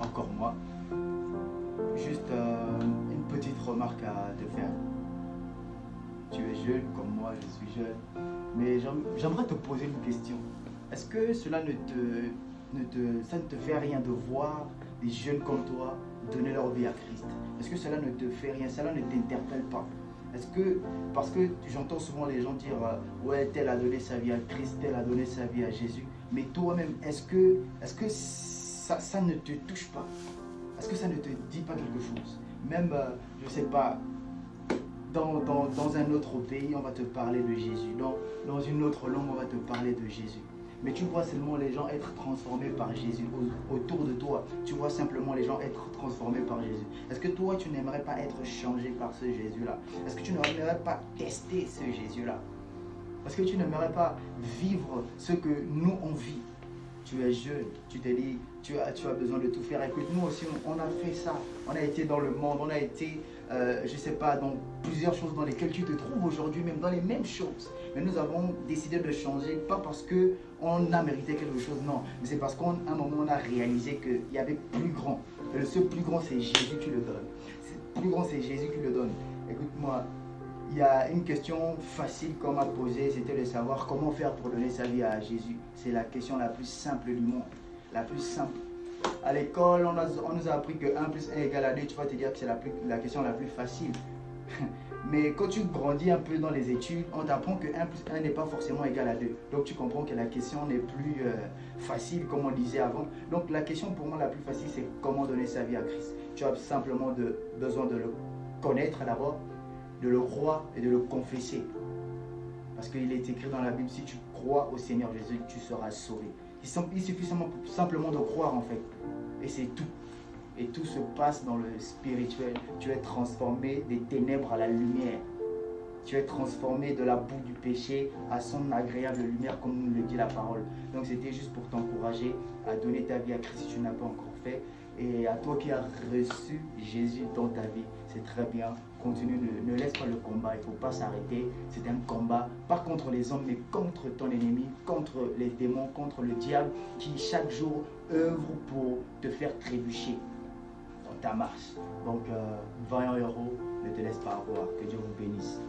encore moi. Juste une petite remarque à te faire. Tu es jeune comme moi, je suis jeune. Mais j'aimerais te poser une question. Est-ce que cela ça ne te fait rien de voir des jeunes comme toi donner leur vie à Christ? Est-ce que cela ne te fait rien? Cela ne t'interpelle pas? Est-ce que, parce que j'entends souvent les gens dire ouais, tel a donné sa vie à Christ, tel a donné sa vie à Jésus. Mais toi-même, est-ce que ça ne te touche pas? Est-ce que ça ne te dit pas quelque chose? Même, je ne sais pas, dans un autre pays, on va te parler de Jésus. Dans une autre langue, on va te parler de Jésus. Mais tu vois seulement les gens être transformés par Jésus autour de toi. Tu vois simplement les gens être transformés par Jésus. Est-ce que toi, tu n'aimerais pas être changé par ce Jésus-là? Est-ce que tu n'aimerais pas tester ce Jésus-là? Est-ce que tu n'aimerais pas vivre ce que nous, on vit? Tu es jeune, tu te dis, tu as besoin de tout faire. Écoute, nous aussi, on a fait ça. On a été dans le monde, on a été, je ne sais pas, dans plusieurs choses dans lesquelles tu te trouves aujourd'hui, même dans les mêmes choses. Mais nous avons décidé de changer, pas parce qu'on a mérité quelque chose, non. Mais c'est parce qu'à un moment, on a réalisé qu'il y avait plus grand. Et ce plus grand, c'est Jésus qui le donne. Plus grand, c'est Jésus qui le donne. Écoute-moi, il y a une question facile qu'on m'a posée, c'était de savoir comment faire pour donner sa vie à Jésus. C'est la question la plus simple du monde, la plus simple. À l'école, on nous a appris que 1 plus 1 égale à 2, tu vas te dire que c'est la question la plus facile. Mais quand tu grandis un peu dans les études, on t'apprend que 1 plus 1 n'est pas forcément égal à 2. Donc tu comprends que la question n'est plus facile comme on disait avant. Donc la question pour moi la plus facile, c'est comment donner sa vie à Christ. Tu as simplement besoin de le connaître d'abord, de le croire et de le confesser. Parce qu'il est écrit dans la Bible, si tu crois au Seigneur Jésus, tu seras sauvé. Il suffit simplement de croire en fait. Et c'est tout. Et tout se passe dans le spirituel. Tu es transformé des ténèbres à la lumière. Tu es transformé de la boue du péché à son agréable lumière, comme nous le dit la parole. Donc c'était juste pour t'encourager à donner ta vie à Christ si tu n'as pas encore fait. Et à toi qui as reçu Jésus dans ta vie, c'est très bien. Continue, ne laisse pas le combat, il ne faut pas s'arrêter. C'est un combat, pas contre les hommes, mais contre ton ennemi, contre les démons, contre le diable qui chaque jour œuvre pour te faire trébucher dans ta marche. Donc, vaillant héros, ne te laisse pas avoir. Que Dieu vous bénisse.